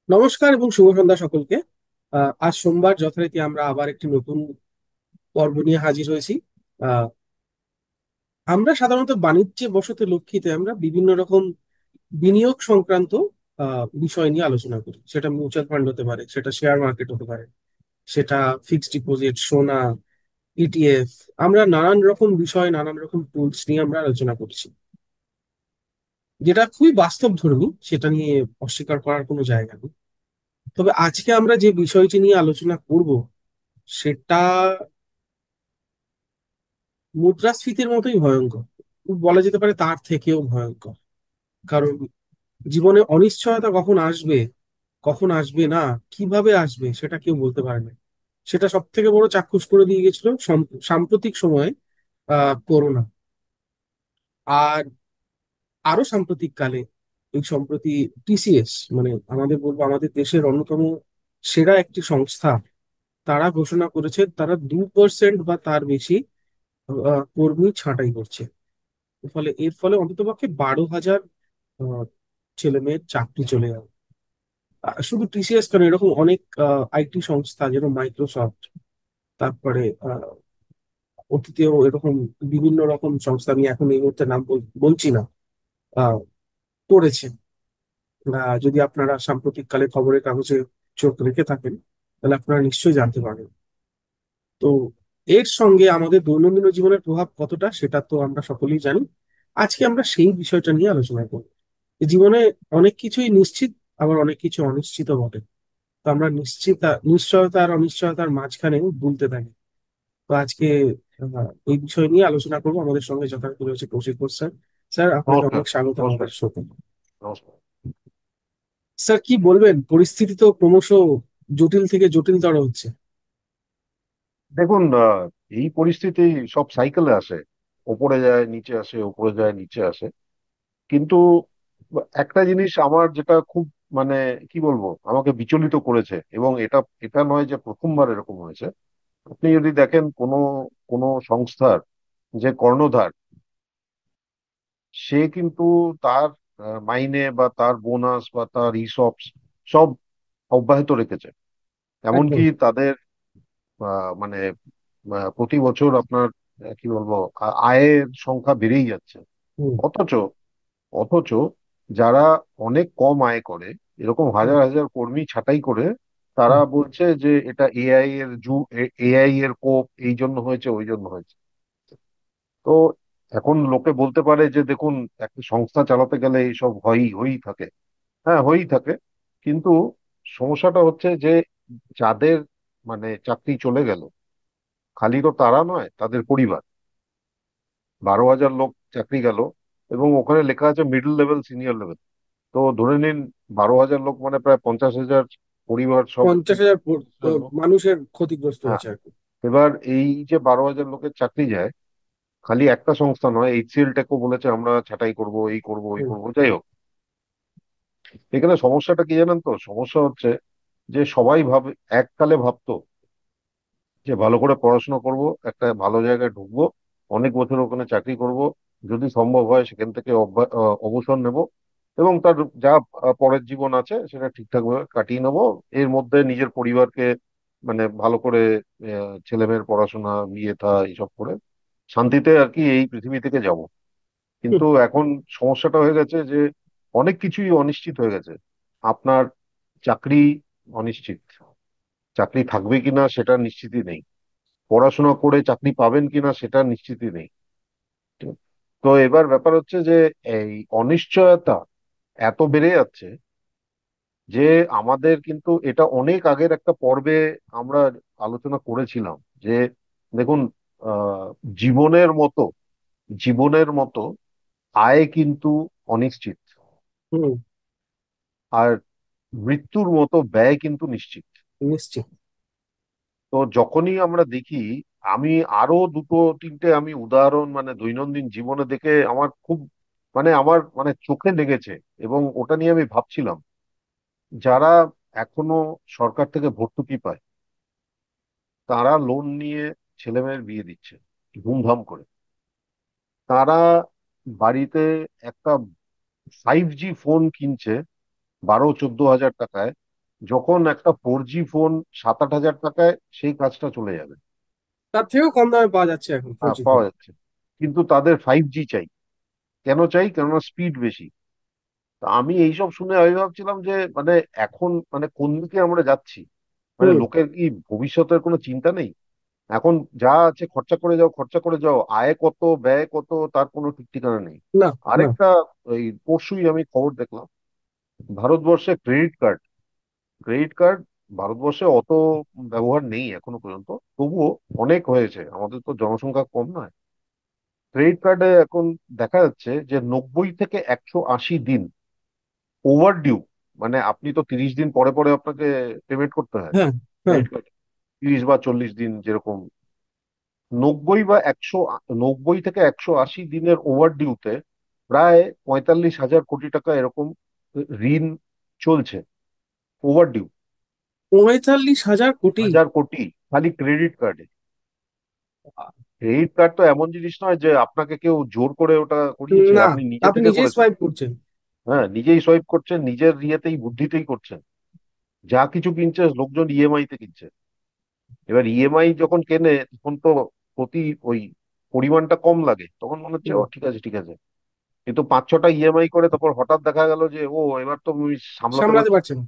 নমস্কার এবং শুভ সন্ধ্যা সকলকে। আজ সোমবার যথারীতি আমরা আবার একটি নতুন পর্ব নিয়ে হাজির হয়েছি। আহ, আমরা সাধারণত বাণিজ্যে বশত লক্ষিতে আমরা বিভিন্ন রকম বিনিয়োগ সংক্রান্ত বিষয় নিয়ে আলোচনা করি। সেটা মিউচুয়াল ফান্ড হতে পারে, সেটা শেয়ার মার্কেট হতে পারে, সেটা ফিক্সড ডিপোজিট, সোনা, ইটিএফ। আমরা নানান রকম বিষয়, নানান রকম টুলস নিয়ে আমরা আলোচনা করছি, যেটা খুবই বাস্তবধর্মী। সেটা নিয়ে অস্বীকার করার কোনো জায়গা নেই। তবে আজকে আমরা যে বিষয়টি নিয়ে আলোচনা করব সেটা মুদ্রাস্ফীতির মতোই ভয়ঙ্কর, বলা যেতে পারে তার থেকেও ভয়ঙ্কর। কারণ জীবনে অনিশ্চয়তা কখন আসবে, কখন আসবে না, কিভাবে আসবে সেটা কেউ বলতে পারে না। সেটা সব থেকে বড় চাক্ষুষ করে দিয়ে গেছিল সাম্প্রতিক সময়ে করোনা। আর আরো সাম্প্রতিক কালে এই সম্প্রতি টিসিএস, মানে আমাদের বলবো আমাদের দেশের অন্যতম সেরা একটি সংস্থা, তারা ঘোষণা করেছে তারা 2% বা তার বেশি কর্মী ছাঁটাই করছে। এর ফলে অন্ততপক্ষে 12,000 ছেলে মেয়ের চাকরি চলে যাবে। শুধু টিসিএস কেন, এরকম অনেক আইটি সংস্থা যেরকম মাইক্রোসফট, তারপরে অতীতেও এরকম বিভিন্ন রকম সংস্থা, আমি এখন এই মুহূর্তে নাম বলছি না, আহ, করেছে। যদি আপনারা সাম্প্রতিক কালে খবরের কাগজে চোখ রেখে থাকেন, তাহলে আপনারা নিশ্চয়ই জানতে পারবেন। তো এর সঙ্গে আমাদের দৈনন্দিন জীবনের প্রভাব কতটা সেটা তো আমরা সকলেই জানি। আজকে আমরা সেই বিষয়টা নিয়ে আলোচনা করব। জীবনে অনেক কিছুই নিশ্চিত, আবার অনেক কিছু অনিশ্চিত বটে। তো আমরা নিশ্চয়তা আর অনিশ্চয়তার মাঝখানে দুলতে থাকি। তো আজকে এই বিষয় নিয়ে আলোচনা করবো। আমাদের সঙ্গে যথারীতি রয়েছে কৌশিক ঘোষ স্যার। স্যার, আপনাকে নমস্কার। অনেক স্বাগত নমস্কার। আমাদের শোতে। নমস্কার। স্যার, কি বলবেন? পরিস্থিতি তো ক্রমশ জটিল থেকে জটিলতর হচ্ছে। দেখুন, এই পরিস্থিতি সব সাইকেলে আসে। ওপরে যায় নিচে আসে, ওপরে যায় নিচে আসে। কিন্তু একটা জিনিস আমার যেটা খুব, মানে কি বলবো, আমাকে বিচলিত করেছে, এবং এটা এটা নয় যে প্রথমবার এরকম হয়েছে। আপনি যদি দেখেন কোনো কোনো সংস্থার যে কর্ণধার, সে কিন্তু তার মাইনে বা তার বোনাস বা তার ইসপস সব অব্যাহত রেখেছে। এমনকি একদম। তাদের মানে প্রতি বছর আপনার কি বলবো, আয়ের সংখ্যা বেড়েই যাচ্ছে। হুম। অথচ অথচ যারা অনেক কম আয় করে, এরকম হুম। হাজার হাজার কর্মী ছাঁটাই করে, তারা হুম। বলছে যে এটা এআই এর এআই এর কোপ, এই জন্য হয়েছে ওই জন্য হয়েছে। তো এখন লোকে বলতে পারে যে দেখুন, একটা সংস্থা চালাতে গেলে এইসব হয়ই হয়েই থাকে। হ্যাঁ, হয়েই থাকে। কিন্তু সমস্যাটা হচ্ছে যে যাদের মানে চাকরি চলে গেল, খালি তো তারা নয়, তাদের পরিবার। 12,000 লোক চাকরি গেল, এবং ওখানে লেখা আছে মিডল লেভেল, সিনিয়র লেভেল। তো ধরে নিন 12,000 লোক মানে প্রায় 50,000 পরিবার সব 50,000 জন্য। মানুষের ক্ষতিগ্রস্ত হ্যাঁ, হয়েছে আর কি। এবার এই যে 12,000 লোকের চাকরি যায়, খালি একটা সংস্থা নয়, এইচসিএল টেকও বলেছে আমরা ছাঁটাই করব, এই করব ওই হুম। করব। যাই হোক, এখানে সমস্যাটা কি জানেন তো? সমস্যা হচ্ছে যে সবাই ভাবে, এককালে ভাবতো যে ভালো করে পড়াশোনা করব, একটা ভালো জায়গায় ঢুকবো, অনেক বছর ওখানে চাকরি করব, যদি সম্ভব হয় সেখান থেকে অবসর নেব, এবং তার যা পরের জীবন আছে সেটা ঠিকঠাক ভাবে কাটিয়ে নেব। এর মধ্যে নিজের পরিবারকে মানে ভালো করে ছেলেমেয়ের পড়াশোনা, বিয়ে থা এইসব করে শান্তিতে আর কি এই পৃথিবী থেকে যাব। হুম। কিন্তু এখন সমস্যাটা হয়ে গেছে যে অনেক কিছুই অনিশ্চিত হয়ে গেছে। আপনার চাকরি অনিশ্চিত, চাকরি থাকবে কিনা সেটা নিশ্চিতই নেই। পড়াশোনা করে চাকরি পাবেন কিনা সেটা নিশ্চিতই নেই। তো এবার ব্যাপার হচ্ছে যে এই অনিশ্চয়তা এত বেড়ে যাচ্ছে যে আমাদের কিন্তু এটা অনেক আগের একটা পর্বে আমরা আলোচনা করেছিলাম যে দেখুন, আহ, জীবনের মতো জীবনের মতো আয় কিন্তু অনিশ্চিত, হুম। আর মৃত্যুর মতো ব্যয় কিন্তু নিশ্চিত। নিশ্চিত। তো যখনই আমরা দেখি, আমি আরো দুটো তিনটে আমি উদাহরণ মানে দৈনন্দিন জীবনে দেখে আমার খুব, মানে আমার মানে চোখে লেগেছে, এবং ওটা নিয়ে আমি ভাবছিলাম। যারা এখনো সরকার থেকে ভর্তুকি পায়, তারা লোন নিয়ে ছেলেমেয়ের বিয়ে দিচ্ছে ধুমধাম করে। তারা বাড়িতে একটা 5G ফোন কিনছে 12-14 হাজার টাকায়, যখন একটা 4G ফোন 7-8 হাজার টাকায় সেই কাজটা চলে যাবে। তার থেকেও কম দামে পাওয়া যাচ্ছে এখন 4G ফোন। পাওয়া যাচ্ছে। কিন্তু তাদের 5G চাই। কেন চাই? কেননা স্পিড বেশি। তা আমি এইসব শুনে আমি ভাবছিলাম যে মানে এখন মানে কোন দিকে আমরা যাচ্ছি। মানে হুম। লোকের কি ভবিষ্যতের কোনো চিন্তা নেই? এখন যা আছে খরচা করে যাও, খরচা করে যাও, আয় কত ব্যয় কত তার কোনো ঠিক ঠিকানা নেই। না। না। আরেকটা, ওই পরশুই আমি খবর দেখলাম, ভারতবর্ষে ক্রেডিট কার্ড ভারতবর্ষে অত ব্যবহার নেই এখনো পর্যন্ত, তবুও অনেক হয়েছে, আমাদের তো জনসংখ্যা কম নয়। ক্রেডিট কার্ডে এখন দেখা যাচ্ছে যে 90 থেকে 180 দিন ওভার ডিউ। মানে আপনি তো 30 দিন পরে পরে আপনাকে পেমেন্ট করতে হয় হ্যাঁ। হ্যাঁ। ক্রেডিট কার্ড, 30 বা 40 দিন যেরকম। 90 থেকে 180 দিনের ওভার ডিউতে প্রায় 45,000 কোটি টাকা এরকম ঋণ চলছে, ওভার ডিউ। 45,000 কোটি? 1,000 কোটি খালি ক্রেডিট কার্ডে। ক্রেডিট কার্ড তো এমন জিনিস নয় যে আপনাকে কেউ জোর করে ওটা করিয়েছে, না, আপনি নিজে আপনি থেকে নিজেই করেছেন। সোয়াইপ করছেন। হ্যাঁ, নিজেই সোয়াইপ করছেন, নিজের ইয়েতেই বুদ্ধিতেই করছেন। যা কিছু কিনছে লোকজন ইএমআই তে কিনছে। এবার ইএমআই যখন কেনে তখন তো প্রতি ওই পরিমাণটা কম লাগে, তখন মনে হচ্ছে ও হুম। ঠিক আছে ঠিক আছে। কিন্তু 5-6টা ইএমআই করে তারপর হঠাৎ দেখা গেল যে ও এবার তো আমি সামলাতে সামলাতে পারছি না। পারছে না।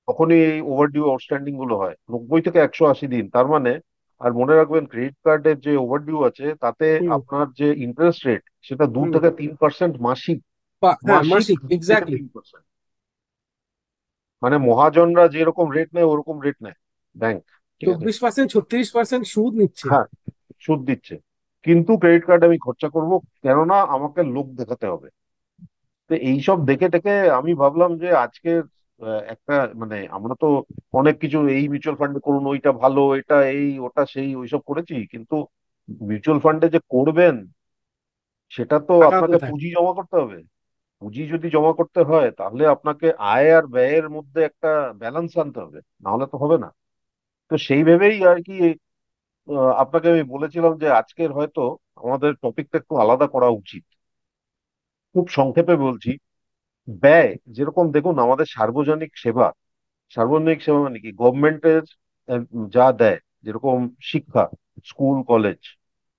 তখনই এই ওভারডিউ আউটস্ট্যান্ডিং গুলো হয় 90 থেকে 180 দিন, তার মানে। আর মনে রাখবেন ক্রেডিট কার্ডের যে ওভারডিউ আছে তাতে হুম। আপনার যে ইন্টারেস্ট রেট সেটা দু হুম। থেকে তিন পার্সেন্ট মাসিক। হ্যাঁ, মাসিক মাসিক, থেকে এক্স্যাক্টলি। 3%। মানে মহাজনরা যেরকম রেট নেয় ওরকম রেট নেয় ব্যাংক। ঠিক আছে। 24%, 36% সুদ নিচ্ছে। হ্যাঁ, সুদ দিচ্ছে। কিন্তু ক্রেডিট কার্ড আমি খরচা করব, কেননা আমাকে লোক দেখাতে হবে। তো এইসব দেখে টেকে আমি ভাবলাম যে আজকের একটা মানে আমরা তো অনেক কিছু এই মিউচুয়াল ফান্ডে করুন, ওইটা ভালো, এটা এই ওটা সেই ওইসব করেছি, কিন্তু মিউচুয়াল ফান্ডে যে করবেন সেটা তো টাকা আপনাকে কোথায়? পুঁজি জমা করতে হবে। পুঁজি যদি জমা করতে হয় তাহলে আপনাকে আয় আর ব্যয়ের মধ্যে একটা ব্যালেন্স আনতে হবে, না হলে তো হবে না। তো সেই ভেবেই আর কি আপনাকে আমি বলেছিলাম যে আজকের হয়তো আমাদের টপিকটা একটু আলাদা করা উচিত। খুব সংক্ষেপে বলছি। ব্যয় যেরকম দেখুন, আমাদের সার্বজনিক সেবা মানে কি, গভর্নমেন্টের যা দেয়, যেরকম শিক্ষা, স্কুল কলেজ,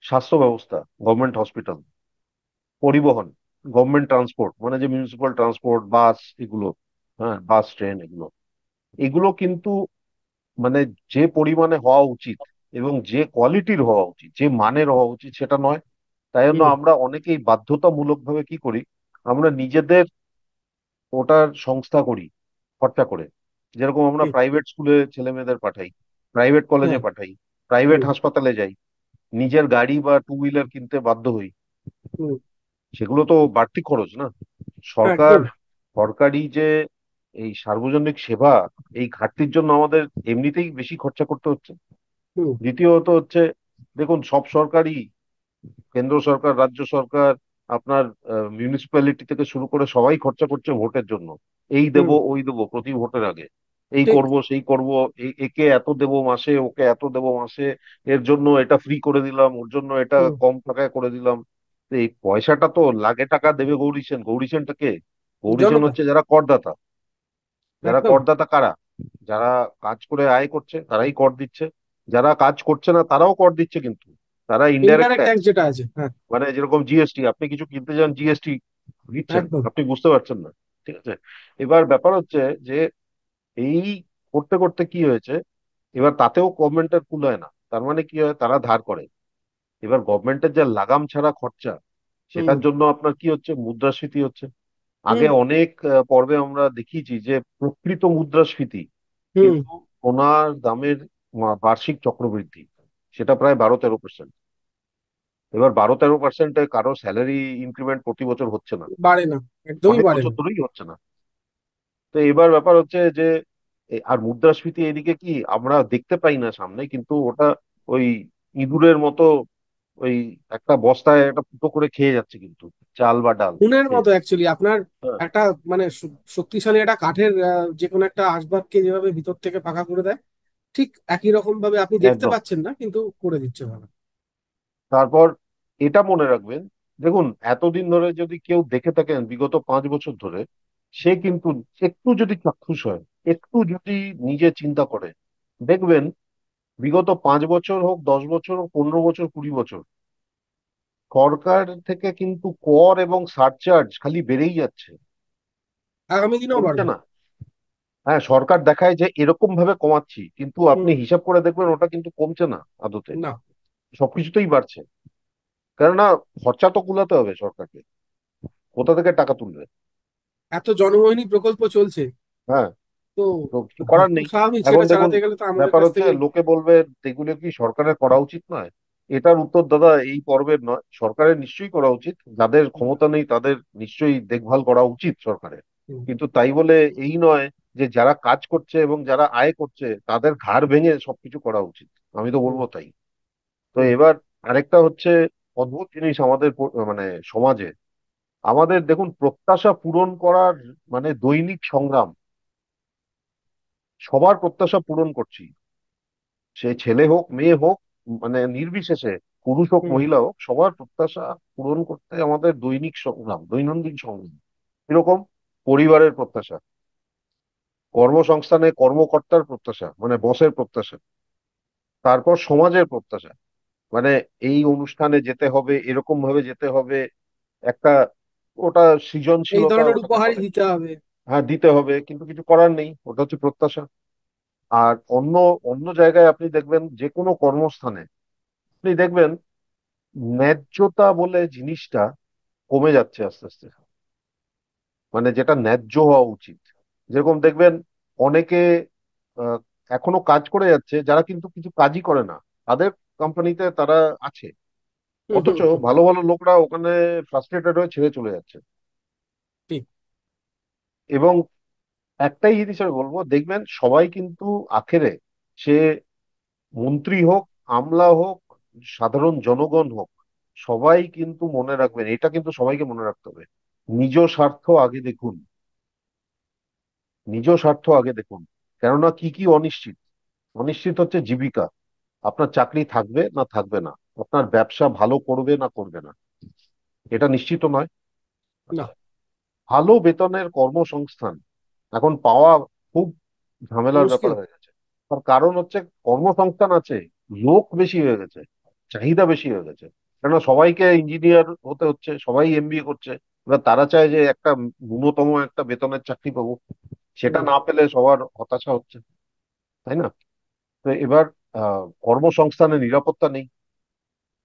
স্বাস্থ্য ব্যবস্থা, গভর্নমেন্ট হসপিটাল, পরিবহন, গভর্নমেন্ট ট্রান্সপোর্ট মানে যে মিউনিসিপাল ট্রান্সপোর্ট, বাস, এগুলো, হ্যাঁ, বাস ট্রেন, এগুলো এগুলো কিন্তু মানে যে পরিমাণে হওয়া উচিত এবং যে কোয়ালিটির হওয়া উচিত, যে মানের হওয়া উচিত সেটা নয়। তাই জন্য হুম। আমরা অনেকেই বাধ্যতামূলক ভাবে কি করি, আমরা নিজেদের ওটার সংস্থা করি খরচা করে। যেরকম আমরা হুম। প্রাইভেট স্কুলে ছেলে মেয়েদের পাঠাই, প্রাইভেট কলেজে হ্যাঁ। পাঠাই, প্রাইভেট হুম। হাসপাতালে যাই, নিজের গাড়ি বা টু হুইলার কিনতে বাধ্য হই। হুম। সেগুলো তো বাড়তি খরচ না? হ্যাঁ, সরকার একদম। সরকারি যে এই সার্বজনিক সেবা, এই ঘাটতির জন্য আমাদের এমনিতেই বেশি খরচা করতে হচ্ছে। হুম। দ্বিতীয়ত হচ্ছে, দেখুন সব সরকারই, কেন্দ্র সরকার, রাজ্য সরকার, আপনার মিউনিসিপ্যালিটি থেকে শুরু করে সবাই খরচা করছে ভোটের জন্য। এই দেব হুম। ওই দেবো প্রতি ভোটের আগে, এই ঠিক। করব সেই করব, একে এত দেবো মাসে, ওকে এত দেবো মাসে, এর জন্য এটা ফ্রি করে দিলাম, ওর জন্য এটা হুম। কম টাকায় করে দিলাম। তো এই পয়সাটা তো লাগে, টাকা দেবে গৌরীসেন। গৌরীসেনটা কে? গৌরীসেন জনতা। হচ্ছে যারা করদাতা। যারা একদম। করদাতা কারা? যারা কাজ করে আয় করছে তারাই কর দিচ্ছে, যারা কাজ করছে না তারাও কর দিচ্ছে, কিন্তু তারা ইনডাইরেক্ট ইনডাইরেক্ট ট্যাক্স ট্যাক্স। যেটা আছে, হ্যাঁ। মানে যেরকম জিএসটি, আপনি কিছু কিনতে যান জিএসটি দিচ্ছেন, একদম। আপনি বুঝতে পারছেন না। ঠিক আছে। এবার ব্যাপার হচ্ছে যে এই করতে করতে কি হয়েছে, এবার তাতেও গভর্নমেন্টের কুলায় না, তার মানে কি হয়, তারা ধার করে। এবার গভর্নমেন্টের যা লাগাম ছাড়া খরচা, হুম। সেটার জন্য আপনার কি হচ্ছে, মুদ্রাস্ফীতি হচ্ছে। আগে হুম। অনেক পর্বে আমরা দেখিয়েছি যে প্রকৃত মুদ্রাস্ফীতি হুম। কিন্তু সোনার দামের বার্ষিক চক্রবৃদ্ধি, সেটা প্রায় 12-13%। এবার 12-13%-এ কারো স্যালারি ইনক্রিমেন্ট প্রতি বছর হচ্ছে না, বাড়ে না, একদমই অনেক বাড়ে বছর না। ধরেই হচ্ছে না। তো এবার ব্যাপার হচ্ছে যে আর মুদ্রাস্ফীতি এদিকে কি আমরা দেখতে পাই না সামনে, কিন্তু ওটা ওই ইঁদুরের মতো ওই একটা বস্তায় একটা ফুটো করে খেয়ে যাচ্ছে, কিন্তু চাল বা ডাল খুনের খেয়ে। মতো অ্যাকচুয়ালি আপনার হ্যাঁ, একটা মানে শক্তিশালী একটা কাঠের যে কোনো একটা আসবাবকে যেভাবে ভিতর থেকে ফাঁকা করে দেয়, ঠিক একই রকম ভাবে আপনি দেখতে একদম। পাচ্ছেন না, কিন্তু করে দিচ্ছে ভালো। তারপর এটা মনে রাখবেন, দেখুন এতদিন ধরে যদি কেউ দেখে থাকেন বিগত 5 বছর ধরে, সে কিন্তু একটু যদি চাক্ষুষ হয়, একটু যদি নিজে চিন্তা করে দেখবেন, বিগত 5 বছর হোক, 10 বছর হোক, 15 বছর, 20 বছর, সরকার থেকে কিন্তু কর এবং সারচার্জ খালি বেড়েই যাচ্ছে, আগামী দিনেও কমছে বাড়বে। না। হ্যাঁ, সরকার দেখায় যে এরকম ভাবে কমাচ্ছি, কিন্তু আপনি হুম। হিসাব করে দেখবেন ওটা কিন্তু কমছে না আদতে, না। সবকিছুতেই বাড়ছে। কেননা খরচা তো কুলাতে হবে সরকারকে, কোথা থেকে টাকা তুলবে? এত জনমোহিনী প্রকল্প চলছে, হ্যাঁ, তো তো কিছু করার খুব নেই। স্বাভাবিক এখন সেটা দেখুন, চালাতে গেলে তো আমাদের ব্যাপার কাছ হচ্ছে থেকে। লোকে বলবে এগুলো কি সরকারের করা উচিত নয়? এটার উত্তর দাদা এই পর্বের নয়, সরকারের নিশ্চয়ই করা উচিত, যাদের ক্ষমতা নেই তাদের নিশ্চয়ই দেখভাল করা উচিত সরকারের। হুম, কিন্তু তাই বলে এই নয় যে যারা কাজ করছে এবং যারা আয় করছে তাদের ঘাড় ভেঙে সবকিছু করা উচিত। আমি তো হুম, বলবো তাই। তো হুম। এবার আরেকটা হচ্ছে অদ্ভুত জিনিস আমাদের মানে সমাজে, আমাদের দেখুন প্রত্যাশা পূরণ করার মানে দৈনিক সংগ্রাম, সবার প্রত্যাশা পূরণ করছি, সে ছেলে হোক মেয়ে হোক, মানে নির্বিশেষে, পুরুষ হোক হুম। মহিলা হোক, সবার প্রত্যাশা পূরণ করতে আমাদের দৈনিক সংগ্রাম, দৈনন্দিন সংগ্রাম। এরকম পরিবারের প্রত্যাশা, কর্মসংস্থানে কর্মকর্তার প্রত্যাশা মানে বসের প্রত্যাশা, তারপর সমাজের প্রত্যাশা, মানে এই অনুষ্ঠানে যেতে হবে, এরকম ভাবে যেতে হবে, একটা, ওটা এই সৃজনশীলতা ধরনের ওটাকে উপহারই বলে। দিতে হবে। হ্যাঁ, দিতে হবে, কিন্তু কিছু করার নেই, ওটা হচ্ছে প্রত্যাশা। আর অন্য অন্য জায়গায় আপনি দেখবেন, যে কোনো কর্মস্থানে আপনি দেখবেন ন্যায্যতা বলে জিনিসটা কমে যাচ্ছে আস্তে আস্তে, মানে যেটা ন্যায্য হওয়া উচিত। যেরকম দেখবেন অনেকে আহ, এখনো কাজ করে যাচ্ছে যারা কিন্তু কিছু কাজই করে না, তাদের কোম্পানিতে তারা আছে, হুম, হুম, অথচ হুম। ভালো ভালো লোকরা ওখানে ফ্রাস্ট্রেটেড হয়ে ছেড়ে চলে যাচ্ছে। ঠিক। এবং একটাই জিনিস আমি বলবো, দেখবেন সবাই কিন্তু আখেরে, সে মন্ত্রী হোক, আমলা হোক, সাধারণ জনগণ হোক, সবাই কিন্তু মনে রাখবেন, এটা কিন্তু সবাইকে মনে রাখতে হবে, নিজ স্বার্থ আগে দেখুন, নিজ স্বার্থ আগে দেখুন। কেননা কি কি অনিশ্চিত, অনিশ্চিত হচ্ছে জীবিকা, আপনার চাকরি থাকবে না থাকবে না, আপনার ব্যবসা ভালো করবে না করবে না, এটা নিশ্চিত নয়। না। ভালো বেতনের কর্মসংস্থান এখন পাওয়া খুব ঝামেলার ব্যাপার মুশকিল। হয়ে গেছে। তার কারণ হচ্ছে কর্মসংস্থান আছে, লোক বেশি হয়ে গেছে, চাহিদা বেশি হয়ে গেছে। কেননা সবাইকে ইঞ্জিনিয়ার হতে হচ্ছে, সবাই এমবিএ করছে, এবার তারা চায় যে একটা ন্যূনতম একটা বেতনের চাকরি পাবো, সেটা হুম। না পেলে সবার হতাশা হচ্ছে, তাই না? তো এবার কর্মসংস্থানের নিরাপত্তা নেই,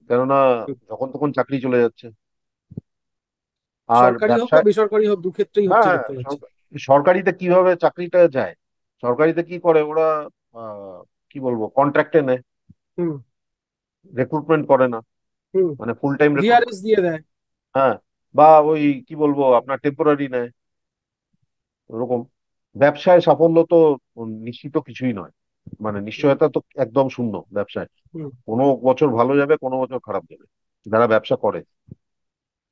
কেননা হুম। যখন তখন চাকরি চলে যাচ্ছে। আর সরকারি হোক বা ব্যবসায়, বেসরকারি হোক, দু ক্ষেত্রেই হ্যাঁ হচ্ছে হ্যাঁ, দেখতে পাচ্ছি। সরকারিতে কিভাবে চাকরিটা যায়, সরকারিতে কি করে ওরা, কি বলবো, কন্ট্রাক্টে নেয়, হুম, রিক্রুটমেন্ট করে না, হুম। মানে ফুল টাইম ভিআরএস রিক্রুটমেন্ট। দিয়ে দেয়। হ্যাঁ, বা ওই কি বলবো আপনার টেম্পোরারি নেয়, ওরকম। ব্যবসায় সাফল্য তো নিশ্চিত কিছুই নয়, মানে হুম, নিশ্চয়তা তো একদম শূন্য ব্যবসায়, হুম, কোনো বছর ভালো যাবে, কোনো বছর খারাপ যাবে যারা ব্যবসা করে।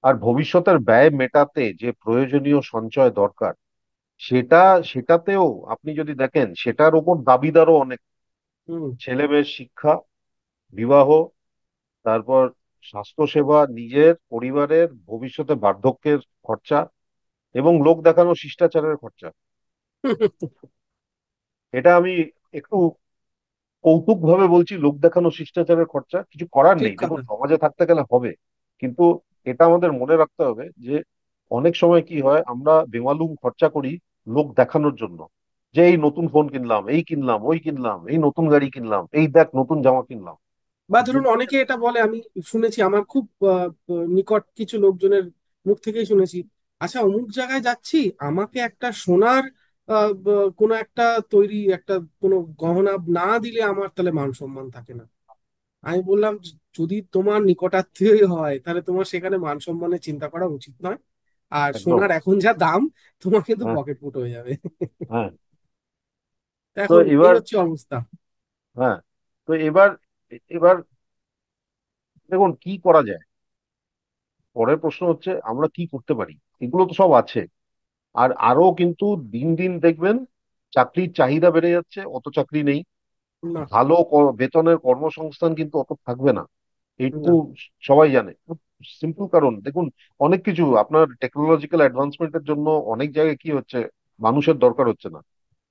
আর ভবিষ্যতের ব্যয় মেটাতে যে প্রয়োজনীয় সঞ্চয় দরকার, সেটা, সেটাতেও আপনি যদি দেখেন সেটার উপর দাবিদারও অনেক, হুম। ছেলে মেয়ের শিক্ষা, বিবাহ, তারপর স্বাস্থ্যসেবা, নিজের পরিবারের ভবিষ্যতে বার্ধক্যের খরচা, এবং লোক দেখানো শিষ্টাচারের খরচা। এটা আমি একটু কৌতুক ভাবে বলছি, লোক দেখানো শিষ্টাচারের খরচা, কিছু করার ঠিক নেই, দেখুন কথা। সমাজে থাকতে গেলে হবে, কিন্তু এটা আমাদের মনে রাখতে হবে যে অনেক সময় কি হয়, আমরা বেমালুম খরচা করি লোক দেখানোর জন্য, যে এই নতুন ফোন কিনলাম, এই কিনলাম, ওই কিনলাম, এই নতুন গাড়ি কিনলাম, এই দেখ নতুন জামা কিনলাম। বা ধরুন যেগুলো, অনেকে এটা বলে, আমি শুনেছি আমার খুব নিকট কিছু লোকজনের মুখ থেকেই শুনেছি, আচ্ছা অমুক জায়গায় যাচ্ছি, আমাকে একটা সোনার কোনো একটা তৈরি একটা কোনো গহনা না দিলে আমার তাহলে মান সম্মান থাকে না। আমি বললাম, যদি তোমার নিকটাত্মীয়ই হয় তাহলে তোমার সেখানে মান সম্মানের চিন্তা করা উচিত নয়। আর একদম। সোনার এখন যা দাম, তোমার কিন্তু হ্যাঁ পকেট ফুটো হয়ে যাবে। হ্যাঁ। তো এখন এই এবার, হচ্ছে অবস্থা। হ্যাঁ, তো এবার, এবার দেখুন কি করা যায়, পরের প্রশ্ন হচ্ছে আমরা কি করতে পারি। এগুলো তো সব আছে, আর আরো কিন্তু দিন দিন দেখবেন চাকরির চাহিদা বেড়ে যাচ্ছে, অত চাকরি নেই, না। ভালো বেতনের কর্মসংস্থান কিন্তু অত থাকবে না, এইটুকু না। সবাই জানে। সিম্পল কারণ দেখুন, অনেক কিছু আপনার টেকনোলজিক্যাল অ্যাডভান্সমেন্টের জন্য অনেক জায়গায় কি হচ্ছে, মানুষের দরকার হচ্ছে না,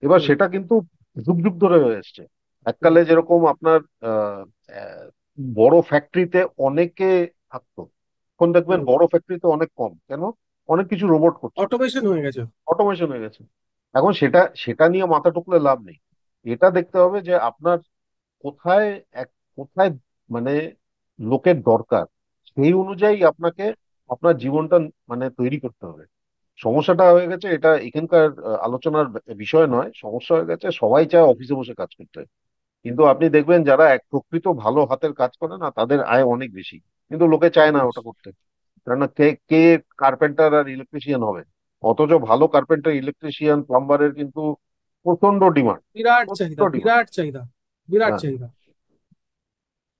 এবার হুম। সেটা কিন্তু যুগ যুগ ধরে হয়ে এসছে। হুম। এককালে যেরকম আপনার আহ, আহ, বড় ফ্যাক্টরিতে অনেকে থাকতো, এখন দেখবেন হুম। বড় ফ্যাক্টরিতে অনেক কম। কেন? অনেক কিছু রোবট করছে, অটোমেশন হয়ে গেছে। অটোমেশন হয়ে গেছে। এখন সেটা সেটা নিয়ে মাথা টুকলে লাভ নেই। এটা দেখতে হবে যে আপনার কোথায় এক কোথায় মানে লোকের দরকার, সেই অনুযায়ী আপনাকে আপনার জীবনটা মানে তৈরি করতে হবে। সমস্যাটা হয়ে গেছে এটা এখানকার আলোচনার বিষয় নয়, সমস্যা হয়ে গেছে সবাই চায় অফিসে বসে কাজ করতে। কিন্তু আপনি দেখবেন যারা এক প্রকৃত ভালো হাতের কাজ করে না, তাদের আয় অনেক বেশি, কিন্তু লোকে চায় না হুম। ওটা করতে। কেননা কে কে কার্পেন্টার আর ইলেকট্রিশিয়ান হবে? অথচ ভালো কার্পেন্টার, ইলেকট্রিশিয়ান, প্লাম্বারের কিন্তু প্রচন্ড ডিমান্ড, বিরাট প্রচন্ড চাহিদা, ডিমান্ড। বিরাট চাহিদা, বিরাট হ্যাঁ, চাহিদা।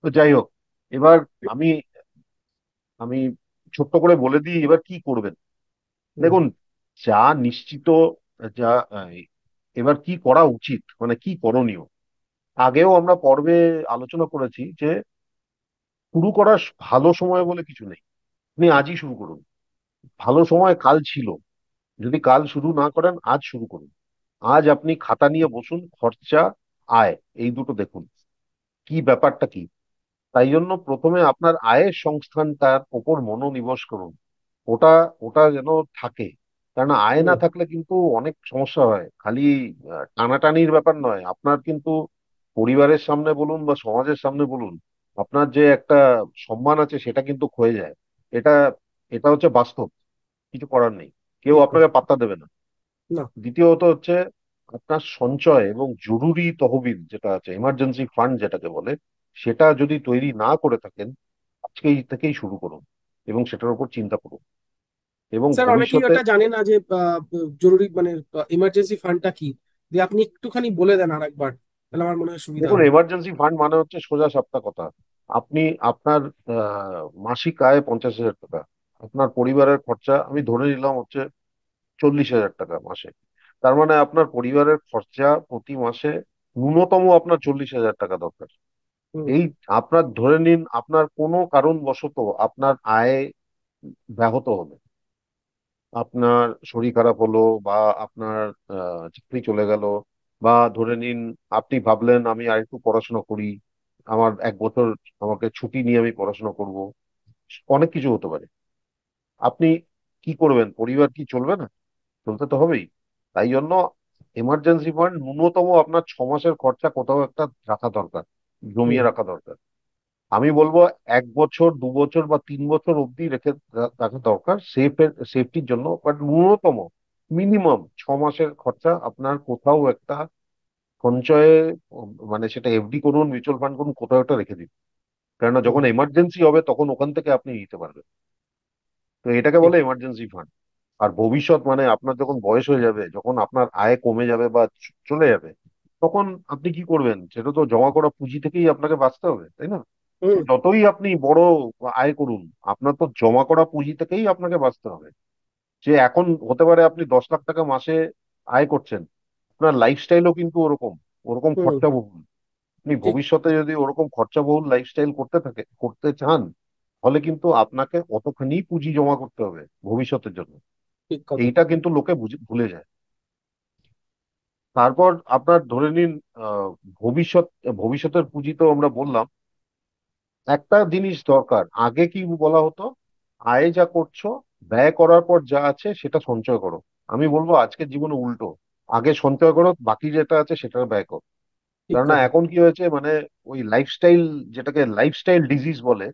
তো যাই হোক, এবার আমি আমি ছোট্ট করে বলে দিই এবার কি করবেন। হুম। দেখুন, যা নিশ্চিত, যা এবার কি করা উচিত মানে কি করণীয়, আগেও আমরা পর্বে আলোচনা করেছি যে শুরু করার ভালো সময় বলে কিছু নেই। আপনি আজই শুরু করুন। ভালো সময় কাল ছিল, যদি কাল শুরু না করেন আজ শুরু করুন। আজ আপনি খাতা নিয়ে বসুন, খরচা, আয়, এই দুটো দেখুন কি ব্যাপারটা কি। তাই জন্য প্রথমে আপনার আয়ের সংস্থানটার উপর মনোনিবেশ করুন। ওটা ওটা যেন থাকে। কারণ আয় না হুম। থাকলে কিন্তু অনেক সমস্যা হয়। খালি টানাটানির ব্যাপার নয়, আপনার কিন্তু পরিবারের সামনে বলুন বা সমাজের সামনে বলুন, আপনার যে একটা সম্মান আছে সেটা কিন্তু ক্ষয়ে যায়। এটা এটা হচ্ছে বাস্তব, কিছু করার নেই। কেউ ঠিক আপনাকে কথা। পাত্তা দেবে না। না। দ্বিতীয়ত হচ্ছে আপনার সঞ্চয় এবং জরুরি তহবিল যেটা আছে, এমার্জেন্সি ফান্ড যেটাকে বলে, সেটা যদি তৈরি না করে থাকেন, আজকেই থেকেই শুরু করুন এবং সেটার উপর চিন্তা করুন। এবং স্যার, অনেকেই ভবিষ্যতে, ওটা জানে না যে জরুরি মানে ইমার্জেন্সি ফান্ডটা কি। যে আপনি একটুখানি বলে দেন আরেকবার, তাহলে আমার মনে হয় সুবিধা দেখুন, হবে। এমার্জেন্সি ফান্ড মানে হচ্ছে সোজা সাপটা কথা। আপনি আপনার মাসিক আয় 50,000 টাকা, আপনার পরিবারের খরচা আমি ধরে নিলাম হচ্ছে 40,000 টাকা মাসে। তার মানে আপনার পরিবারের খরচা প্রতি মাসে ন্যূনতম আপনার 40,000 টাকা দরকার। হুম। এই আপনার ধরে নিন আপনার কোনো কারণবশত আপনার আয় ব্যাহত হলো, আপনার শরীর খারাপ হলো, বা আপনার চাকরি চলে গেল, বা ধরে নিন আপনি ভাবলেন আমি আরেকটু পড়াশোনা করি, আমার 1 বছর আমাকে ছুটি নিয়ে আমি পড়াশোনা করব, অনেক কিছু হতে পারে। আপনি কি করবেন? পরিবার কি চলবে না? চলতে তো হবেই। তাই জন্য এমার্জেন্সি ফান্ড ন্যূনতম আপনার 6 মাসের খরচা কোথাও একটা রাখা দরকার, হুম। জমিয়ে রাখা দরকার। আমি বলবো 1 বছর, 2 বছর বা 3 বছর অব্দি রেখে রাখা দরকার সেফটির জন্য। বাট ন্যূনতম মিনিমাম 6 মাসের খরচা আপনার কোথাও একটা সঞ্চয়ে, মানে সেটা এফডি করুন, মিউচুয়াল ফান্ড করুন, কোথাও একটা রেখে দিন। কেননা হুম। যখন এমার্জেন্সি হবে তখন ওখান থেকে আপনি নিতে পারবেন। তো এটাকে ঠিক। বলে এমার্জেন্সি ফান্ড। আর ভবিষ্যৎ মানে আপনার যখন বয়স হয়ে যাবে, যখন আপনার আয় কমে যাবে বা চলে যাবে, তখন আপনি কি করবেন? সেটা তো জমা করা পুঁজি থেকেই আপনাকে বাঁচতে হবে, তাই না? হুম। যতই আপনি বড় আয় করুন, আপনার তো জমা করা পুঁজি থেকেই আপনাকে বাঁচতে হবে। যে এখন হতে পারে আপনি 10 লাখ টাকা মাসে আয় করছেন, আপনার লাইফস্টাইলও কিন্তু ওরকম, ওরকম হুম। খরচাবহুল। আপনি ঠিক। ভবিষ্যতে যদি ওরকম খরচাবহুল লাইফস্টাইল করতে চান, তাহলে কিন্তু আপনাকে অতখানি পুঁজি জমা করতে হবে ভবিষ্যতের জন্য। ঠিক কথা। এইটা কিন্তু লোকে ভুলে যায়। তারপর আপনার ধরে নিন আহ, ভবিষ্যৎ ভবিষ্যতের পুঁজি তো আমরা বললাম। একটা জিনিস দরকার, আগে কি বলা হতো, আয় যা করছো, ব্যয় করার পর যা আছে সেটা সঞ্চয় করো। আমি বলবো আজকের জীবনে উল্টো, আগে সঞ্চয় করো, বাকি যেটা আছে সেটা ব্যয় করো। ঠিক কেননা কথা। এখন কি হয়েছে, মানে ওই লাইফস্টাইল, যেটাকে লাইফস্টাইল ডিজিজ বলে,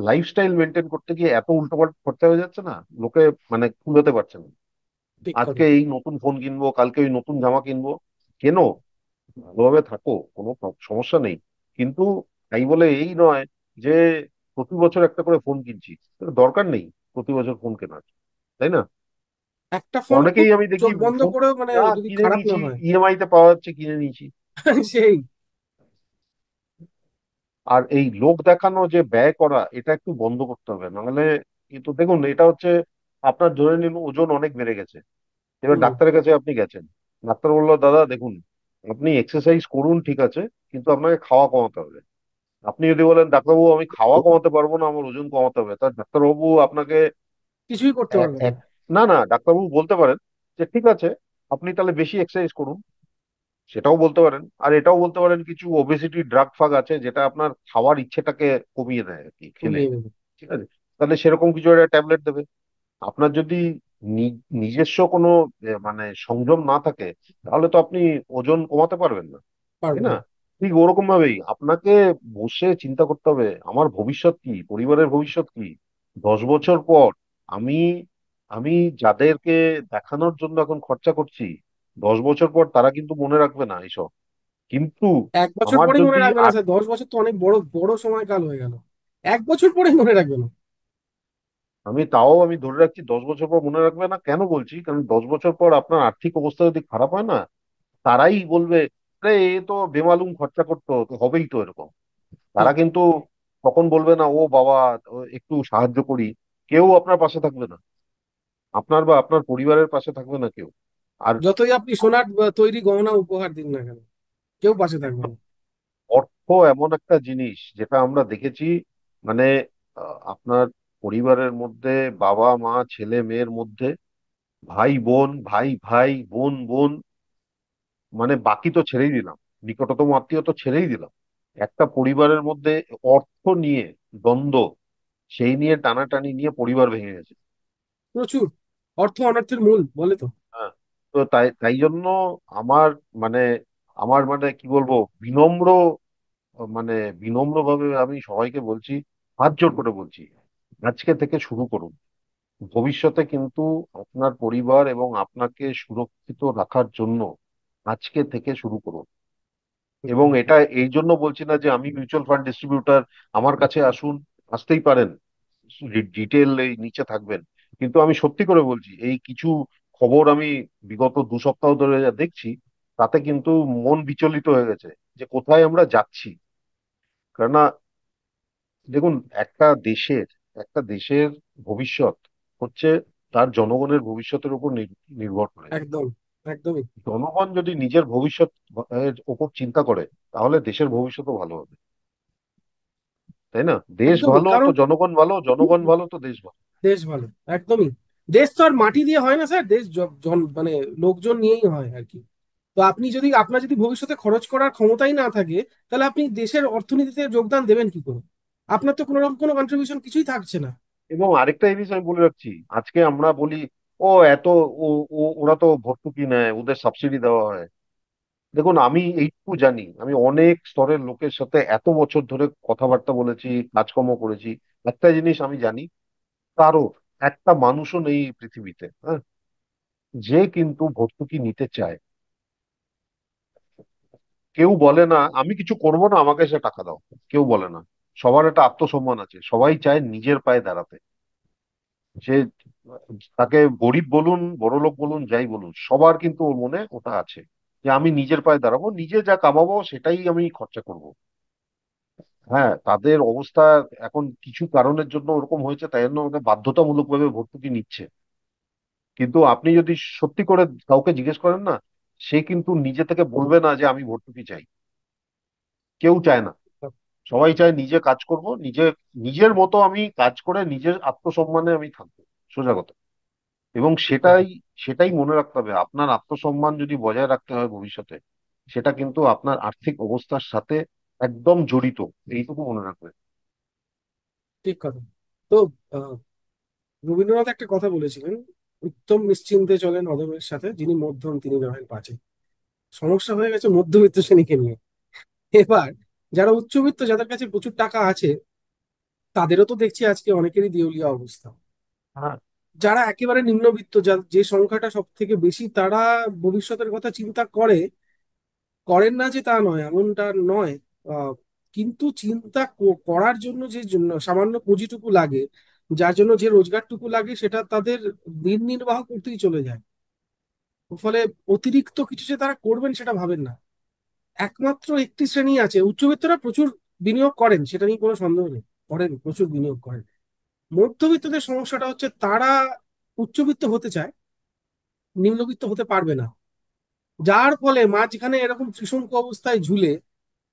লাইফস্টাইল মেনটেন করতে গিয়ে এত উল্টোপাল্টা খরচা হয়ে যাচ্ছে না, লোকে মানে কুলোতে পারছে না। ঠিক আজকে কথা। এই নতুন ফোন কিনবো, কালকে ওই নতুন জামা কিনবো। কেনো? ভালোভাবে থাকো, কোনো সমস্যা নেই। কিন্তু তাই বলে এই নয় যে প্রতি বছর একটা করে ফোন কিনছি। দরকার নেই প্রতি বছর ফোন কেনার, তাই না? একটা ফোন খুব অনেকেই আমি দেখি চোখ বন্ধ ফোন করেও মানে যা যদি কিনে খারাপ না নিয়েছি, হয়। ইএমআই তে পাওয়া যাচ্ছে, কিনে নিয়েছি। সেই। আর এই লোক দেখানো যে ব্যয় করা, এটা একটু বন্ধ করতে হবে, নাহলে কিন্তু দেখুন এটা হচ্ছে, আপনার ধরে নিন ওজন অনেক বেড়ে গেছে, এবার হুম। ডাক্তারের কাছে আপনি গেছেন, ডাক্তার বললো দাদা দেখুন, আপনি এক্সারসাইজ করুন ঠিক আছে, কিন্তু আপনাকে খাওয়া কমাতে হবে। আপনি যদি বলেন ডাক্তারবাবু আমি খাওয়া কমাতে পারবো না, আমার ওজন কমাতে হবে, তার ডাক্তারবাবু আপনাকে কিছুই করতে এক পারবে না। এক না না, ডাক্তারবাবু বলতে পারেন যে ঠিক আছে, আপনি তাহলে বেশি এক্সারসাইজ করুন, সেটাও বলতে পারেন। আর এটাও বলতে পারেন কিছু ওবেসিটি ড্রাগ ফাগ আছে যেটা আপনার খাওয়ার ইচ্ছেটাকে কমিয়ে দেয় আর কি খেলে। কমিয়ে দেবে। ঠিক আছে, তাহলে সেরকম কিছু একটা ট্যাবলেট দেবে। আপনার যদি নিজস্ব কোনো মানে সংযম না থাকে, তাহলে তো আপনি ওজন কমাতে পারবেন না, তাই পারবো না? না। ঠিক ওরকম ভাবেই আপনাকে বসে চিন্তা করতে হবে, আমার ভবিষ্যৎ কি, পরিবারের ভবিষ্যৎ কি। 10 বছর পর আমি আমি যাদেরকে দেখানোর জন্য এখন খরচা করছি, 10 বছর পর তারা কিন্তু মনে রাখবে না এইসব। কিন্তু 1 বছর আমার পরেই মনে যদি রাখবে না স্যার, 10 বছর তো অনেক বড় বড় সময়কাল হয়ে গেল। 1 বছর পরেই মনে রাখবে না। আমি ধরে রাখছি 10 বছর পর মনে রাখবে না। কেন বলছি, কারণ 10 বছর পর আপনার আর্থিক অবস্থা যদি খারাপ হয় না, তারাই বলবে, আরে এ তো বেমালুম খরচা করতো, তো হবেই তো এরকম। তারা ঠিক। কিন্তু তখন বলবে না, ও বাবা, ও একটু সাহায্য করি। কেউ আপনার পাশে থাকবে না, আপনার বা আপনার পরিবারের পাশে থাকবে না কেউ। আর যতই আপনি সোনার তৈরি গহনা উপহার দিন না কেন, কেউ পাশে থাকবে না। অর্থ এমন একটা জিনিস যেটা আমরা দেখেছি, মানে আপনার পরিবারের মধ্যে বাবা মা ছেলে মেয়ের মধ্যে, ভাই বোন, ভাই ভাই, বোন বোন, মানে বাকি তো ছেড়েই দিলাম, নিকটতম আত্মীয় তো ছেড়েই দিলাম, একটা পরিবারের মধ্যে অর্থ নিয়ে দ্বন্দ্ব, সেই নিয়ে টানাটানি নিয়ে পরিবার ভেঙে গেছে। প্রচুর। অর্থ অনর্থের মূল বলে তো। হ্যাঁ। তো তাই তাই জন্য আমার মানে আমার মানে কি বলবো, বিনম্র, মানে বিনম্র ভাবে আমি সবাইকে বলছি, হাত জোড় করে বলছি, আজকে থেকে শুরু করুন। ভবিষ্যতে কিন্তু আপনার পরিবার এবং আপনাকে সুরক্ষিত রাখার জন্য আজকে থেকে শুরু করুন। এবং এটা এই জন্য বলছি না যে আমি মিউচুয়াল ফান্ড ডিস্ট্রিবিউটার, আমার কাছে আসুন, আসতেই পারেন, ডিটেল এই নিচে থাকবেন। কিন্তু আমি সত্যি করে বলছি, এই কিছু খবর আমি বিগত 2 সপ্তাহ ধরে যা দেখছি, তাতে কিন্তু মন বিচলিত হয়ে গেছে যে কোথায় আমরা যাচ্ছি। কেননা দেখুন, একটা দেশের ভবিষ্যৎ হচ্ছে তার জনগণের ভবিষ্যতের উপর নির্ভর করে। একদম। একদমই। জনগণ যদি নিজের ভবিষ্যৎ এর উপর চিন্তা করে, তাহলে দেশের ভবিষ্যৎও ভালো হবে, তাই না? দেশ একদমই, ভালো তো কারণ জনগণ ভালো, জনগণ ভালো তো দেশ ভালো। দেশ ভালো। একদমই। দেশ তো আর মাটি দিয়ে হয় না স্যার, দেশ মানে লোকজন নিয়েই হয় আর কি। তো আপনি যদি, আপনার যদি ভবিষ্যতে খরচ করার ক্ষমতাই না থাকে, তাহলে আপনি দেশের অর্থনীতিতে যোগদান দেবেন কি করে? আপনার তো কোনো রকম কোনো কন্ট্রিবিউশন কিছুই থাকছে না। এবং আরেকটা জিনিস আমি বলে রাখছি, আজকে আমরা বলি, ও এত, ও ওরা তো ভর্তুকি নেয়, ওদের সাবসিডি দেওয়া হয়। দেখুন, আমি এইটুকু জানি, আমি অনেক স্তরের লোকের সাথে এত বছর ধরে কথাবার্তা বলেছি, কাজকর্ম করেছি। একটা জিনিস আমি জানি, কারো একটা মানুষও নেই এই পৃথিবীতে, হ্যাঁ, যে কিন্তু ভর্তুকি নিতে চায়। কেউ বলে না আমি কিছু করব না, আমাকে সে টাকা দাও। কেউ বলে না। সবার একটা আত্মসম্মান আছে, সবাই চায় নিজের পায়ে দাঁড়াতে। সে তাকে গরিব বলুন, বড়লোক বলুন, যাই বলুন, সবার কিন্তু ওর মনে ওটা আছে, যে আমি নিজের পায়ে দাঁড়াবো, নিজে যা কামাবো সেটাই আমি খরচা করব। হ্যাঁ, তাদের অবস্থা এখন কিছু কারণের জন্য ওরকম হয়েছে, তাই জন্য আমাকে বাধ্যতামূলক ভাবে ভর্তুকি নিচ্ছে। কিন্তু আপনি যদি সত্যি করে কাউকে জিজ্ঞেস করেন না, সে কিন্তু নিজে থেকে বলবে না যে আমি ভর্তুকি চাই। কেউ চায় না। সবাই চায় নিজে কাজ করব, নিজে নিজের মতো আমি কাজ করে নিজের আত্মসম্মানে আমি থাকবো, সোজা কথা। এবং ঠিক কথা। সেটাই সেটাই মনে রাখতে হবে, আপনার আত্মসম্মান যদি বজায় রাখতে হয় ভবিষ্যতে, সেটা কিন্তু আপনার আর্থিক অবস্থার সাথে একদম জড়িত, এইটুকু মনে রাখবেন। ঠিক কথা। তো আহ, রবীন্দ্রনাথ একটা কথা বলেছিলেন, উত্তম নিশ্চিন্তে চলেন অধমের সাথে, যিনি মধ্যম তিনি রহেন পাছে। সমস্যা হয়ে গেছে মধ্যবিত্ত শ্রেণীকে নিয়ে। এবার যারা উচ্চবিত্ত, যাদের কাছে প্রচুর টাকা আছে, তাদেরও তো দেখছি আজকে অনেকেরই দেউলিয়া অবস্থা। হ্যাঁ, যারা একেবারে নিম্নবিত্ত, যে সংখ্যাটা সব থেকে বেশি, তারা ভবিষ্যতের কথা চিন্তা করেন না যে তা নয়, এমনটা নয়। আহ, কিন্তু চিন্তা করার জন্য যে সামান্য পুঁজিটুকু লাগে, যার জন্য যে রোজগারটুকু লাগে, সেটা তাদের দিন নির্বাহ করতেই চলে যায়। ফলে অতিরিক্ত কিছু যে তারা করবেন সেটা ভাবেন না। একমাত্র একটি শ্রেণী আছে, উচ্চবিত্তরা প্রচুর বিনিয়োগ করেন, সেটা নিয়ে কোনো সন্দেহ নেই, করেন, প্রচুর বিনিয়োগ করেন। মধ্যবিত্তদের সমস্যাটা হচ্ছে তারা উচ্চবিত্ত হতে চায়, নিম্নবিত্ত হতে পারবে না। যার ফলে মাঝখানে এরকম ত্রিশঙ্কু অবস্থায় ঝুলে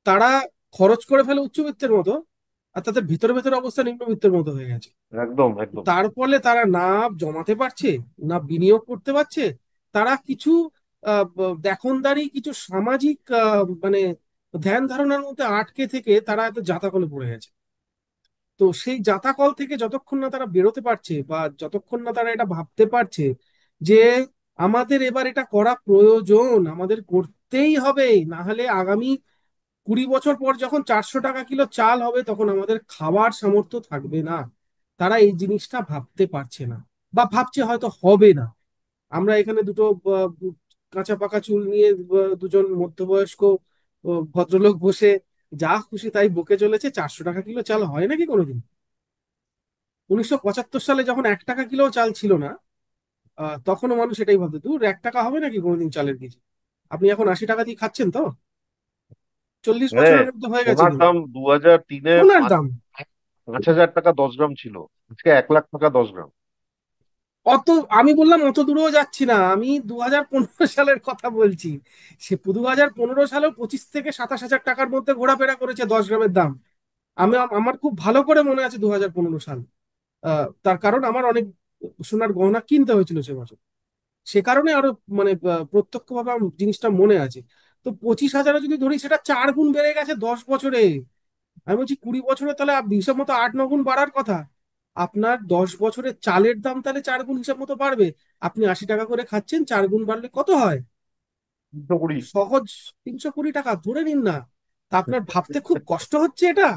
তারা খরচ করে ফেলে উচ্চবিত্তের মতো, আর তাদের ভিতরে ভেতরে অবস্থা নিম্নবিত্তের মতো হয়ে গেছে। একদম একদম। তার ফলে তারা না জমাতে পারছে, না বিনিয়োগ করতে পারছে। তারা কিছু দেখনদারি কিছু সামাজিক মানে ধ্যান ধারণার মধ্যে আটকে থেকে তারা এত জাতাকলে পড়ে গেছে। তো সেই জাতাকল থেকে যতক্ষণ না তারা বেরোতে পারছে বা যতক্ষণ না তারা এটা ভাবতে পারছে যে আমাদের এবার এটা করা প্রয়োজন, আমাদের করতেই হবে, না হলে আগামী 20 বছর পর যখন 400 টাকা কিলো চাল হবে তখন আমাদের খাওয়ার সামর্থ্য থাকবে না, তারা এই জিনিসটা ভাবতে পারছে না বা ভাবছে হয়তো হবে না। আমরা এখানে দুটো কাঁচা পাকা চুল নিয়ে দুজন মধ্যবয়স্ক ভদ্রলোক বসে যা খুশি তাই বকে চলেছে, 400 টাকা কিলো চাল হয় নাকি কোনোদিন? 1975 সালে যখন 1 টাকা কিলো চাল ছিল না, তখনও মানুষ এটাই ভাবতো, দূর 1 টাকা হবে নাকি কোনোদিন চালের কেজি। আপনি এখন 80 টাকা দিয়ে খাচ্ছেন তো, 40 বছরের মধ্যে হয়ে গেছে সোনার কিন্তু। দাম 2003-এ সোনার পাঁচ দাম 5,000 টাকা 10 গ্রাম ছিল। আজকে 1,00,000 টাকা 10 গ্রাম। অত, আমি বললাম অত দূরেও যাচ্ছি না, আমি 2015 সালের কথা বলছি। সে 2015 সালেও 25 থেকে 27 হাজার টাকার মধ্যে ঘোরাফেরা করেছে 10 গ্রামের দাম। আমার খুব ভালো করে মনে আছে 2015 সাল। তার কারণ আমার অনেক সোনার গহনা কিনতে হয়েছিল সে বছর, সে কারণে আরো মানে প্রত্যক্ষভাবে আমার জিনিসটা মনে আছে। তো 25 হাজারে যদি ধরি, সেটা 4 গুণ বেড়ে গেছে 10 বছরে। আমি বলছি 20 বছরে তাহলে হিসাব মতো 8-9 গুণ বাড়ার কথা। আপনার 10 বছরের চালের দাম তাহলে 4 গুণ হিসাব মতো বাড়বে। আপনি 80 টাকা করে খাচ্ছেন, 4 গুণ বাড়লে কত হয়? 320। সহজ 320 টাকা ধরে নিন না। তা আপনার ভাবতে খুব কষ্ট হচ্ছে এটা,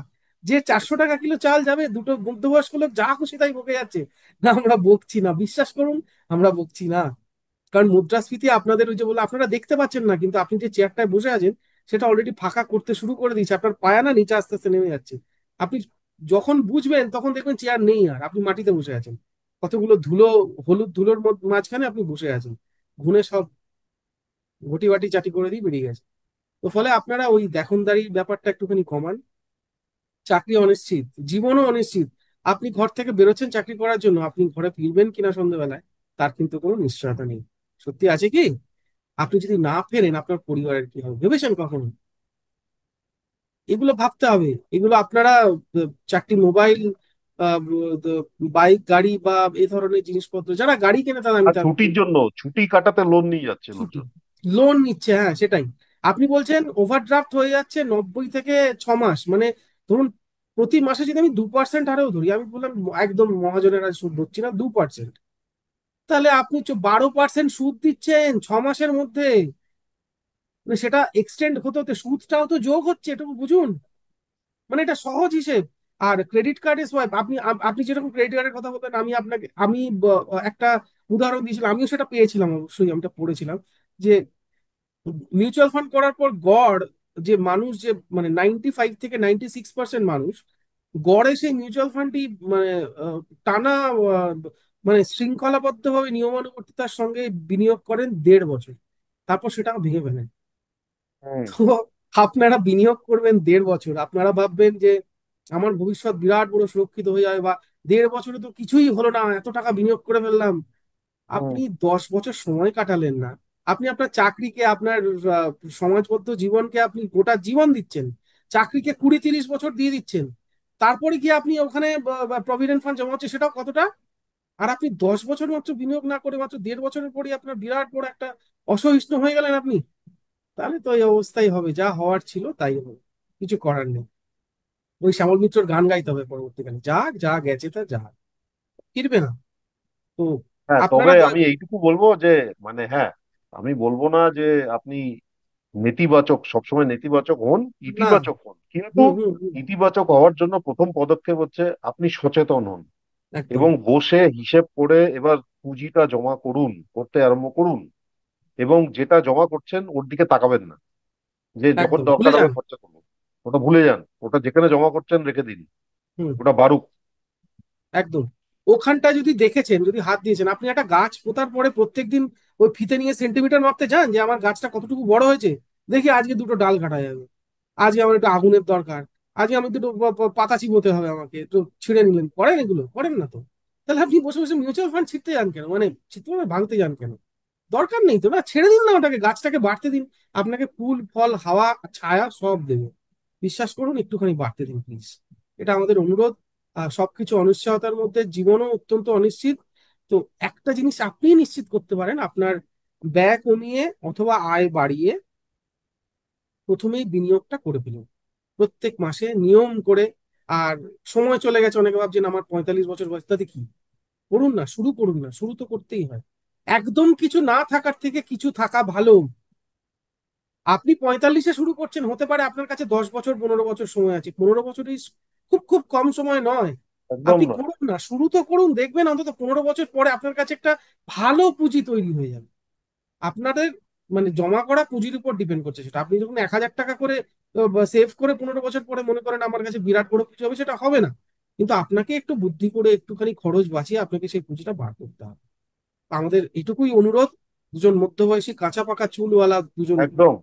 যে 400 টাকা কিলো চাল যাবে, দুটো মধ্যবয়স্ক লোক যা খুশি তাই বকে যাচ্ছে? না, আমরা বকছি না, বিশ্বাস করুন, আমরা বকছি না। কারণ মুদ্রাস্ফীতি আপনাদের ওই যে বলে আপনারা দেখতে পাচ্ছেন না, কিন্তু আপনি যে চেয়ারটায় বসে আছেন সেটা অলরেডি ফাঁকা করতে শুরু করে দিয়েছে, আপনার পায়া না নিচে আস্তে আস্তে নেমে যাচ্ছে। আপনি যখন বুঝবেন তখন দেখবেন চেয়ার নেই, আর আপনি মাটিতে বসে আছেন, কতগুলো ধুলো, হলুদ ধুলোর মাঝখানে আপনি বসে আছেন, ঘুনে সব ঘটি বাটি চাটি করে দিয়ে বেরিয়ে গেছে। তো ফলে আপনারা ওই দেখনদারির ব্যাপারটা একটুখানি কমান। চাকরি অনিশ্চিত, জীবনও অনিশ্চিত। আপনি ঘর থেকে বেরোচ্ছেন চাকরি করার জন্য, আপনি ঘরে ফিরবেন কিনা সন্ধ্যেবেলায় তার কিন্তু কোনো নিশ্চয়তা নেই। সত্যি আছে কি? আপনি যদি না ফেরেন আপনার পরিবারের কি হবে ভেবেছেন কখনো? এগুলো ভাবতে হবে। এগুলো আপনারা 4টি মোবাইল, বাইক গাড়ি বা এই ধরনের জিনিসপত্র, যারা গাড়ি কেনে তারা আমি আর তার ছুটির জন্য ছুটি কাটাতে লোন নিয়ে যাচ্ছে ছুটি, লোকজন। লোন নিচ্ছে, হ্যাঁ সেটাই। আপনি বলছেন ওভারড্রাফট হয়ে যাচ্ছে 90 থেকে 6 মাস, মানে ধরুন প্রতি মাসে যদি আমি 2% হারেও ধরি, আমি বললাম একদম মহাজনেরা সুদ ধরছি না, 2%, তাহলে আপনি 12% সুদ দিচ্ছেন 6 মাসের মধ্যে। মানে সেটা এক্সটেন্ড হতে হতে সুদটাও তো যোগ হচ্ছে, এটুকু বুঝুন। মানে এটা সহজ হিসেব। আর ক্রেডিট কার্ডের সোয়াইপ, আপনি যেরকম ক্রেডিট কার্ডের কথা বলতেন, আমি একটা উদাহরণ দিয়েছিলাম, আমিও সেটা পেয়েছিলাম, অবশ্যই আমি এটা পড়েছিলাম যে মিউচুয়াল ফান্ড করার পর গড় যে মানুষ, যে মানে 95 থেকে 96% মানুষ গড়ে সেই মিউচুয়াল ফান্ডই মানে টানা আহ, মানে শৃঙ্খলাবদ্ধভাবে নিয়মানুবর্তিতার সঙ্গে বিনিয়োগ করেন 1.5 বছর, তারপর সেটা ভেঙে ফেলেন। হুম। তো আপনারা বিনিয়োগ করবেন 1.5 বছর, আপনারা ভাববেন যে আমার ভবিষ্যৎ বিরাট বড় সুরক্ষিত হয়ে যাবে, বা 1.5 বছরে তো কিছুই হলো না, এত টাকা বিনিয়োগ করে ফেললাম। হুম। আপনি 10 বছর সময় কাটালেন না। আপনি আপনার চাকরিকে, আপনার আহ, সমাজবদ্ধ জীবনকে আপনি গোটা জীবন দিচ্ছেন, চাকরিকে 20-30 বছর দিয়ে দিচ্ছেন, তারপরে কি আপনি ওখানে প্রভিডেন্ট ফান্ড জমা হচ্ছে সেটাও কতটা? আর আপনি 10 বছর মাত্র বিনিয়োগ না করে মাত্র 1.5 বছরের পরই আপনার বিরাট বড় একটা অসহিষ্ণু হয়ে গেলেন আপনি। তাহলে তো এই অবস্থাই হবে, যা হওয়ার ছিল তাই হবে, কিছু করার নেই। ওই শ্যামল মিত্রর গান গাইতে হবে পরবর্তীকালে, যা যা গেছে তা যা, ফিরবে না। তো হ্যাঁ, তবে আপনারা তো, আমি এইটুকু বলবো যে মানে হ্যাঁ, আমি বলবো না যে আপনি নেতিবাচক, সবসময় নেতিবাচক হন, না, ইতিবাচক হন, কিন্তু হুম হুম হুম, ইতিবাচক হওয়ার জন্য প্রথম পদক্ষেপ হচ্ছে আপনি সচেতন হন একদম এবং বসে হিসেব করে এবার পুঁজিটা জমা করুন, করতে আরম্ভ করুন। এবং যেটা জমা করছেন ওর দিকে তাকাবেন না, যে যখন একদম ভুলে দরকার হবে যান। খরচা করুন। ওটা ভুলে যান, ওটা যেখানে জমা করছেন রেখে দিন, হুম, ওটা বাড়ুক। একদম। ওখানটা যদি দেখেছেন, যদি হাত দিয়েছেন, আপনি একটা গাছ পোতার পরে প্রত্যেকদিন ওই ফিতে নিয়ে সেন্টিমিটার মাপতে যান যে আমার গাছটা কতটুকু বড় হয়েছে, দেখি আজকে দুটো ডাল কাটা যাবে, আজকে আমার একটু আগুনের দরকার, আজকে আমি দুটো পাতা চিবোতে হবে, আমাকে একটু ছিঁড়ে নিলেন, করেন এগুলো? করেন না তো। তাহলে আপনি বসে বসে মিউচুয়াল ফান্ড ছিঁড়তে যান কেন, মানে ছিঁড়তে মানে ভাঙতে যান কেন? দরকার নেই তো, না ছেড়ে দিন না ওটাকে, গাছটাকে বাড়তে দিন। আপনাকে ফুল ফল হাওয়া ছায়া সব দেবে, বিশ্বাস করুন, একটুখানি বাড়তে দিন প্লিজ, এটা আমাদের অনুরোধ। সবকিছু অনিশ্চয়তার মধ্যে জীবনও অত্যন্ত অনিশ্চিত। তো একটা জিনিস আপনি নিশ্চিত করতে পারেন, আপনার ব্যয় কমিয়ে অথবা আয় বাড়িয়ে প্রথমেই বিনিয়োগটা করে ফেলুন প্রত্যেক মাসে নিয়ম করে। আর সময় চলে গেছে, অনেকে ভাবছেন আমার 45 বছর বয়স, তাতে কি? করুন না, শুরু করুন না, শুরু তো করতেই হয়। একদম কিছু না থাকার থেকে কিছু থাকা ভালো। আপনি 45-এ শুরু করছেন, হতে পারে আপনার কাছে 10 বছর 15 বছর সময় আছে। 15 বছরই খুব খুব কম সময় নয়। একদম আপনি না। করুন না, শুরু তো করুন, দেখবেন অন্তত 15 বছর পরে আপনার কাছে একটা ভালো পুঁজি তৈরি হয়ে যাবে। আপনাদের মানে জমা করা পুঁজির উপর ডিপেন্ড করছে সেটা। আপনি যখন 1,000 টাকা করে সেভ করে 15 বছর পরে মনে করেন আমার কাছে বিরাট বড় পুঁজি হবে, সেটা হবে না। কিন্তু আপনাকে একটু বুদ্ধি করে একটুখানি খরচ বাঁচিয়ে আপনাকে সেই পুঁজিটা বার করতে হবে। আমাদের এটুকুই অনুরোধ, দুজন মধ্যবয়সী কাঁচা পাকা চুলওয়ালা দুজন একদম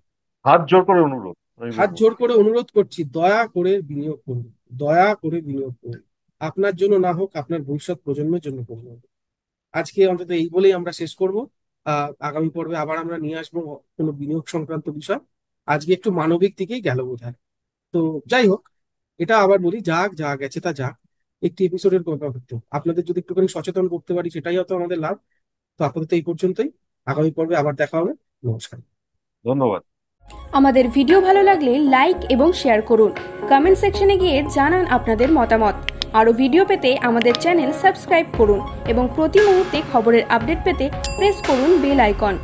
হাত জোর করে অনুরোধ আমি হাত বলবো। জোর করে অনুরোধ করছি, দয়া করে বিনিয়োগ করুন। দয়া করে বিনিয়োগ করুন। আপনার জন্য না হোক, আপনার ভবিষ্যৎ প্রজন্মের জন্য করুন। আজকে অন্তত এই বলেই আমরা শেষ করব। আগামী পর্বে আবার আমরা নিয়ে আসবো কোনো বিনিয়োগ সংক্রান্ত বিষয়। আজকে একটু মানবিক দিকেই গেল বোধহয়। তো যাই হোক, এটা আবার বলি, যাক যা গেছে তা যাক। একটি এপিসোডের কথা হতো, আপনাদের যদি একটুখানি সচেতন করতে পারি সেটাই হয়তো আমাদের লাভ। তো আপাতত এই পর্যন্তই। আগামী পর্বে আবার দেখা হবে। নমস্কার। ধন্যবাদ। আমাদের ভিডিও ভালো লাগলে লাইক এবং শেয়ার করুন। কমেন্ট সেকশনে গিয়ে জানান আপনাদের মতামত। আরও ভিডিও পেতে আমাদের চ্যানেল সাবস্ক্রাইব করুন এবং প্রতি মুহূর্তে খবরের আপডেট পেতে প্রেস করুন বেল আইকন।